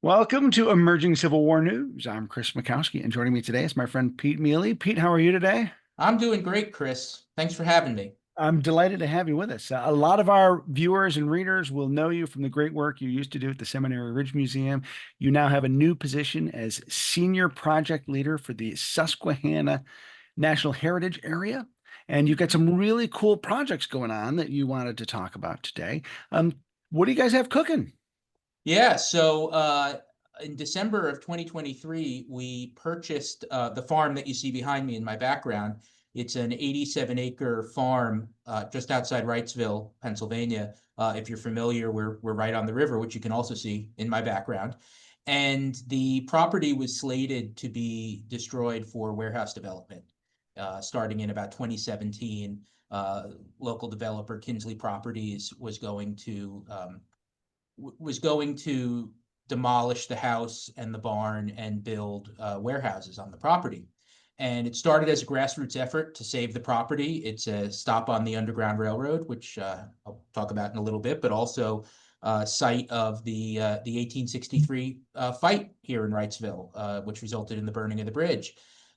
Welcome to Emerging Civil War News. I'm Chris Mikowski, and joining me today is my friend Pete Miele. Pete, how are you today? I'm doing great, Chris. Thanks for having me. I'm delighted to have you with us. A lot of our viewers and readers will know you from the great work you used to do at the Seminary Ridge Museum. You now have a new position as Senior Project Leader for the Susquehanna National Heritage Area. And you've got some really cool projects going on that you wanted to talk about today. What do you guys have cooking? In December of 2023, we purchased the farm that you see behind me in my background. It's an 87-acre farm just outside Wrightsville, Pennsylvania. If you're familiar, we're right on the river, which you can also see in my background. And the property was slated to be destroyed for warehouse development starting in about 2017. Local developer Kinsley Properties was going to demolish the house and the barn and build warehouses on the property. And it started as a grassroots effort to save the property. It's a stop on the Underground Railroad, which I'll talk about in a little bit, but also site of the 1863 fight here in Wrightsville, which resulted in the burning of the bridge.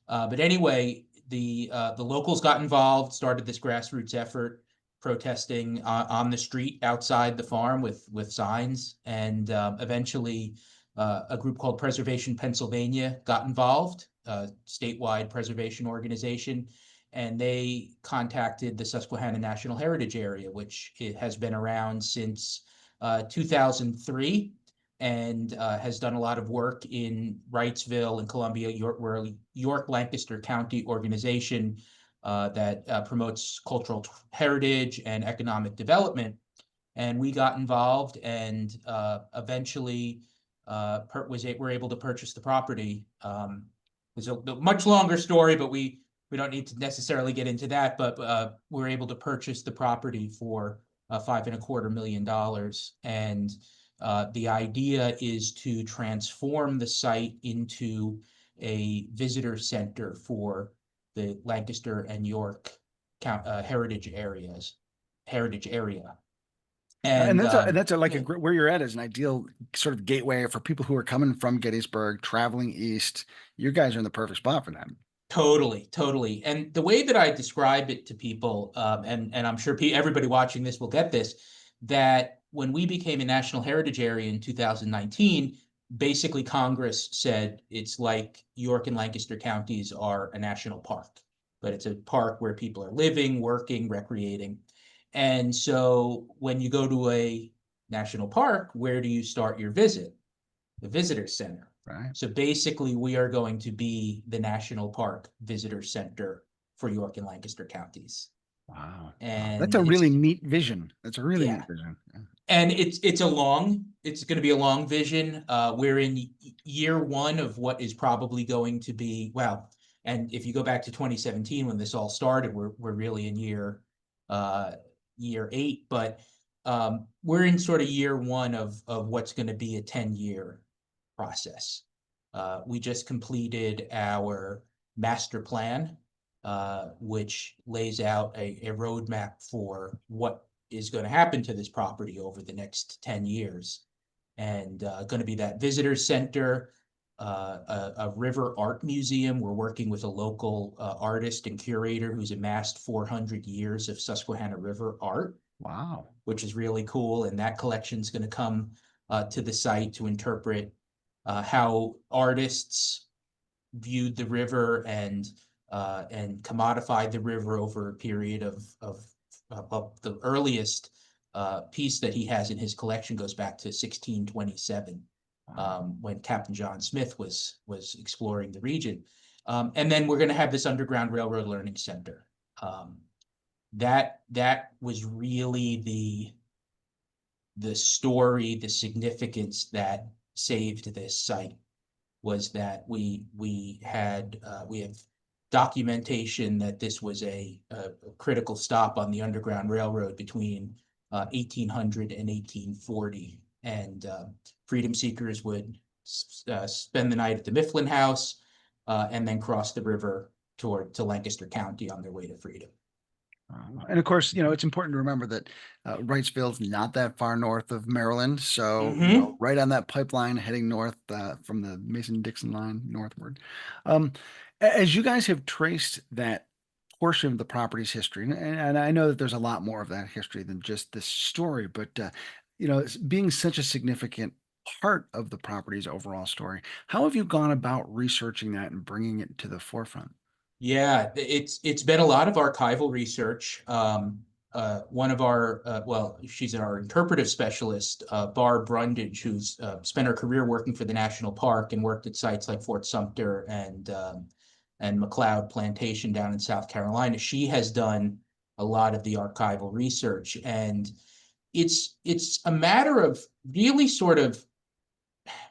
But anyway, the locals got involved, started this grassroots effort, protesting on the street outside the farm with signs, and eventually a group called Preservation Pennsylvania got involved, a statewide preservation organization, and they contacted the Susquehanna National Heritage Area, which it has been around since 2003 and has done a lot of work in Wrightsville and Columbia. We're a York-Lancaster County organization that promotes cultural heritage and economic development. And we got involved and eventually were able to purchase the property. It's a much longer story, but we don't need to necessarily get into that. But we're able to purchase the property for $5.25 million. And the idea is to transform the site into a visitor center for the Lancaster and York heritage area. And And that's like yeah, where you're at is an ideal sort of gateway for people who are coming from Gettysburg, traveling east. You guys are in the perfect spot for that. totally. And the way that I describe it to people, and I'm sure everybody watching this will get this, that when we became a national heritage area in 2019, basically Congress said it's like York and Lancaster counties are a national park, but it's a park where people are living, working, recreating. And so when you go to a national park, where do you start your visit? The visitor center. Right. So basically, we are going to be the National Park Visitor Center for York and Lancaster counties. Wow. Wow. That's And a really neat vision. That's a really yeah, neat vision. Yeah. and it's going to be a long vision. We're in year one of what is probably going to be, well, and if you go back to 2017 when this all started, we're really in year 8, but we're in sort of year one of what's going to be a 10-year process. We just completed our master plan, which lays out a roadmap for what is going to happen to this property over the next 10 years. And going to be that visitor center, a river art museum. We're working with a local artist and curator who's amassed 400 years of Susquehanna River art. Wow. Which is really cool. And that collection is going to come to the site to interpret how artists viewed the river and commodified the river over a period of the earliest piece that he has in his collection goes back to 1627, when Captain John Smith was exploring the region. And then we're going to have this Underground Railroad Learning Center. That was really the story, the significance that saved this site was that we have documentation that this was a critical stop on the Underground Railroad between 1800 and 1840, and freedom seekers would spend the night at the Mifflin House and then cross the river to Lancaster County on their way to freedom. And of course, it's important to remember that Wrightsville's not that far north of Maryland. So, Hmm. right on that pipeline heading north from the Mason-Dixon line northward. Um, as you guys have traced that portion of the property's history, and I know that there's a lot more of that history than just this story, but, being such a significant part of the property's overall story, how have you gone about researching that and bringing it to the forefront? Yeah, it's been a lot of archival research. One of our well, she's our interpretive specialist, Barb Brundage, who's spent her career working for the national park and worked at sites like Fort Sumter and McLeod Plantation down in South Carolina. She has done a lot of the archival research, and it's a matter of really sort of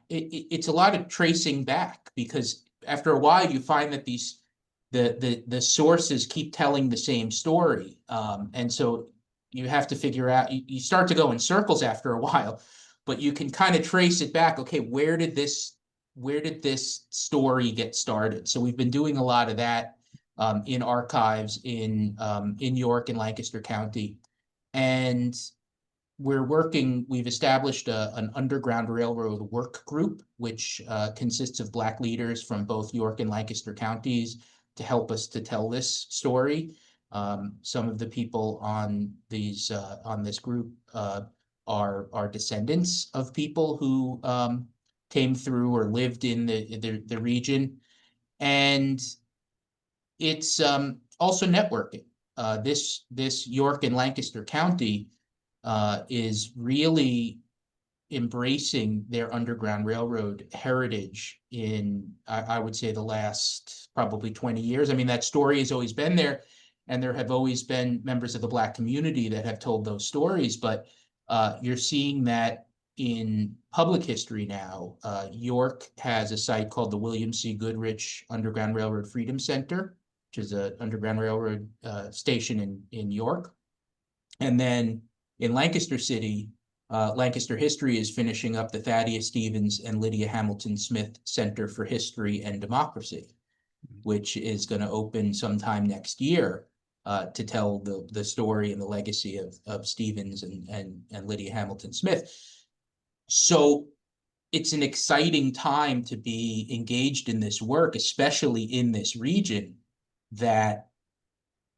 it's a lot of tracing back, because after a while you find that the sources keep telling the same story, and so you have to figure out, you start to go in circles after a while, but you can kind of trace it back. Okay, where did this story get started? So we've been doing a lot of that in archives in York and Lancaster County, and we've established an Underground Railroad work group, which consists of Black leaders from both York and Lancaster counties to help us to tell this story. Some of the people on this group are descendants of people who came through or lived in the region, and it's also networking. This York and Lancaster County is really embracing their Underground Railroad heritage in, I would say, the last probably 20 years. I mean, that story has always been there, and there have always been members of the Black community that have told those stories, but you're seeing that in public history now. York has a site called the William C. Goodrich Underground Railroad Freedom Center, which is an Underground Railroad station in York. And then in Lancaster City, Lancaster History is finishing up the Thaddeus Stevens and Lydia Hamilton Smith Center for History and Democracy, which is going to open sometime next year to tell the story and the legacy of Stevens and Lydia Hamilton Smith. So it's an exciting time to be engaged in this work, especially in this region, that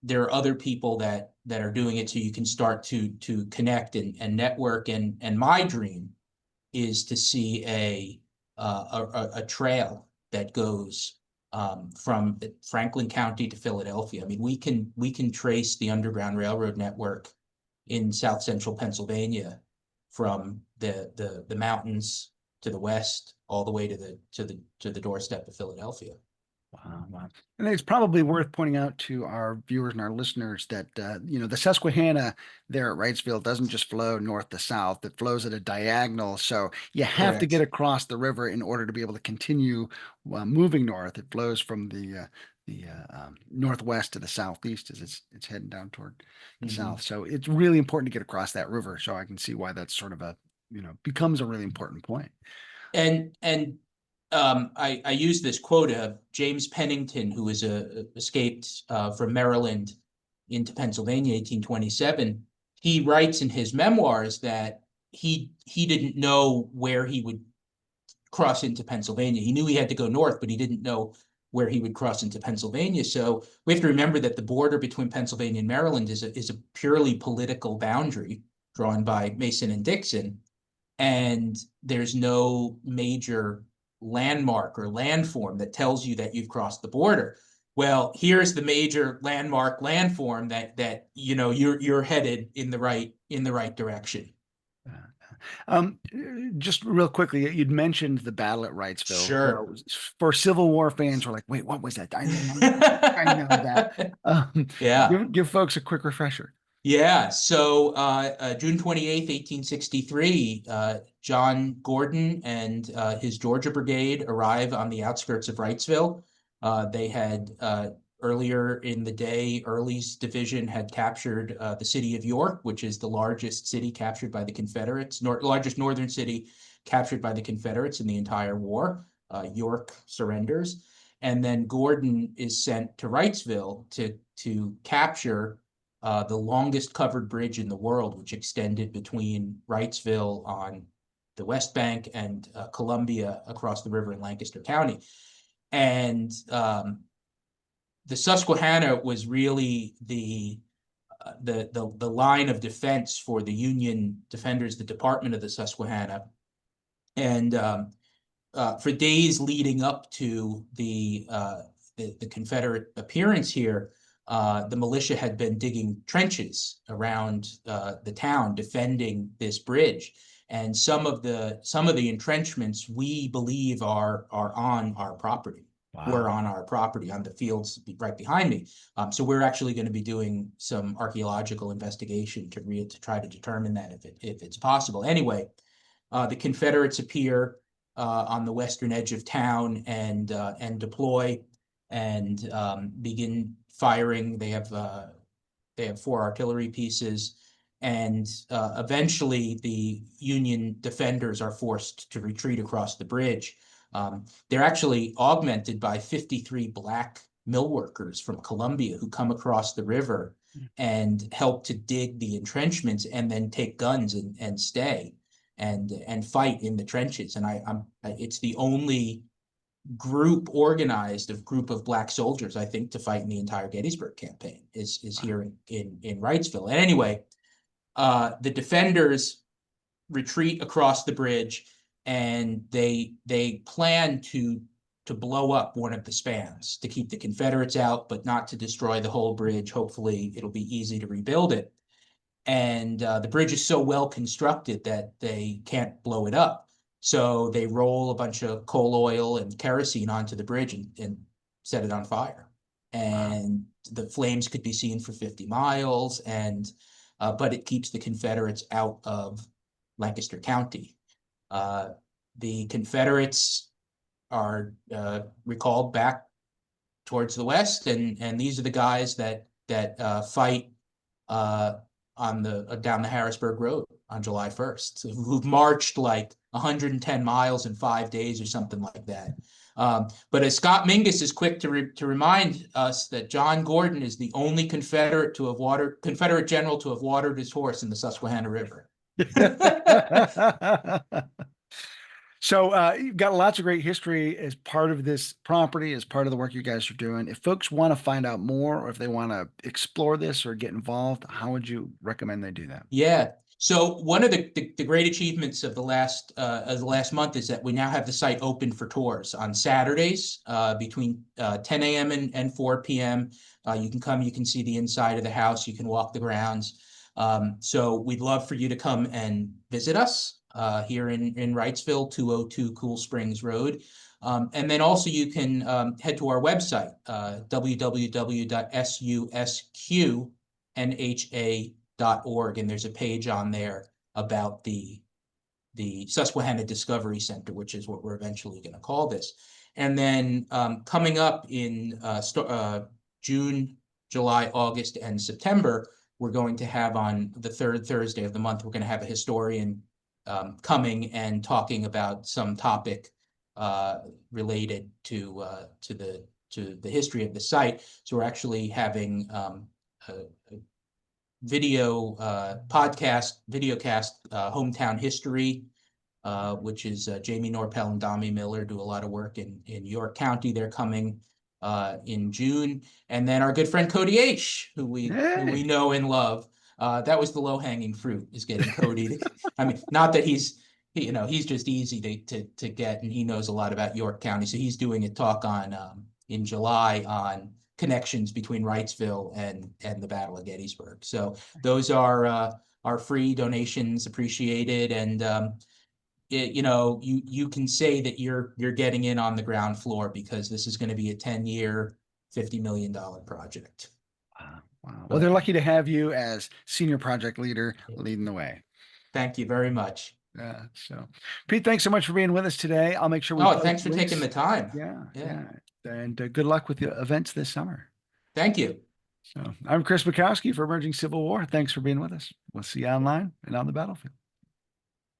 there are other people that are doing it, so you can start to connect and network. And my dream is to see a trail that goes from Franklin County to Philadelphia. I mean, we can trace the Underground Railroad network in South Central Pennsylvania from the mountains to the west all the way to the doorstep of Philadelphia. Wow, wow. And it's probably worth pointing out to our viewers and our listeners that, the Susquehanna there at Wrightsville doesn't just flow north to south, it flows at a diagonal. So you have to get Correct. across the river in order to be able to continue moving north. It flows from the northwest to the southeast as it's heading down toward the Mhm. south. So it's really important to get across that river. So I can see why that's sort of becomes a really important point. And I use this quote of James Pennington, who was escaped from Maryland into Pennsylvania, 1827. He writes in his memoirs that he didn't know where he would cross into Pennsylvania. He knew he had to go north, but he didn't know where he would cross into Pennsylvania. So we have to remember that the border between Pennsylvania and Maryland is a purely political boundary drawn by Mason and Dixon, and there's no major landmark or landform that tells you that you've crossed the border. Well, here's the major landmark landform that you're headed in the right direction. Um, just real quickly, you'd mentioned the battle at Wrightsville. Sure. For Civil War fans, we're like, wait, what was that? I know that. Um, Yeah. give folks a quick refresher. Yeah, so June 28th, 1863, John Gordon and his Georgia Brigade arrive on the outskirts of Wrightsville. They had earlier in the day, Early's division had captured the city of York, which is the largest city captured by the Confederates, largest northern city captured by the Confederates in the entire war. York surrenders. And then Gordon is sent to Wrightsville to capture the longest covered bridge in the world, which extended between Wrightsville on the West Bank and Columbia across the river in Lancaster County. And the Susquehanna was really the line of defense for the Union defenders, the Department of the Susquehanna. And for days leading up to the Confederate appearance here, the militia had been digging trenches around the town, defending this bridge. And some of the entrenchments we believe are on our property. Were on our property, on the fields right behind me. So we're actually going to be doing some archaeological investigation to try to determine that if it's possible. Anyway, the Confederates appear on the western edge of town and deploy and begin firing. They have 4 artillery pieces, and eventually the Union defenders are forced to retreat across the bridge. They're actually augmented by 53 Black mill workers from Columbia who come across the river and help to dig the entrenchments and then take guns and stay and fight in the trenches. And it's the only organized group of Black soldiers, I think, to fight in the entire Gettysburg campaign is here in Wrightsville. And anyway, the defenders retreat across the bridge, and they plan to blow up one of the spans to keep the Confederates out, but not to destroy the whole bridge. Hopefully, it'll be easy to rebuild it. And the bridge is so well constructed that they can't blow it up. So they roll a bunch of coal oil and kerosene onto the bridge and set it on fire. And the flames could be seen for 50 miles, and but it keeps the Confederates out of Lancaster County. The Confederates are recalled back towards the west, and these are the guys that fight on down the Harrisburg Road on July 1st, who've marched like 110 miles in 5 days or something like that. But as Scott Mingus is quick to remind us that John Gordon is the only Confederate general to have watered his horse in the Susquehanna River. So you've got lots of great history as part of this property, as part of the work you guys are doing. If folks want to find out more, or if they want to explore this or get involved, how would you recommend they do that? Yeah. So one of the great achievements of the last month is that we now have the site open for tours on Saturdays between 10 a.m. and 4 p.m. You can come, you can see the inside of the house, you can walk the grounds. So we'd love for you to come and visit us here in Wrightsville, 202 Cool Springs Road. And then also you can head to our website, www.susqnha.org, and there's a page on there about the Susquehanna Discovery Center, which is what we're eventually going to call this. And then coming up in June, July, August, and September, we're going to have on the 3rd Thursday of the month, we're going to have a historian coming and talking about some topic related to the history of the site. So we're actually having a videocast, Hometown History, which is Jamie Norpel and Dami Miller do a lot of work in York County. They're coming in June. And then our good friend Cody H., who we know and love. That was the low-hanging fruit, is getting Cody. I mean, not that he's just easy to get, and he knows a lot about York County. So he's doing a talk on in July on connections between Wrightsville and the Battle of Gettysburg. So those are free donations, appreciated, and you can say that you're getting in on the ground floor, because this is going to be a 10-year, $50 million project. Wow. Well, they're lucky to have you as senior project leader leading the way. Thank you very much. So Pete, thanks so much for being with us today. I'll make sure thanks for taking the time. Yeah. And good luck with the events this summer. Thank you. So I'm Chris Bukowski for Emerging Civil War. Thanks for being with us. We'll see you online and on the battlefield.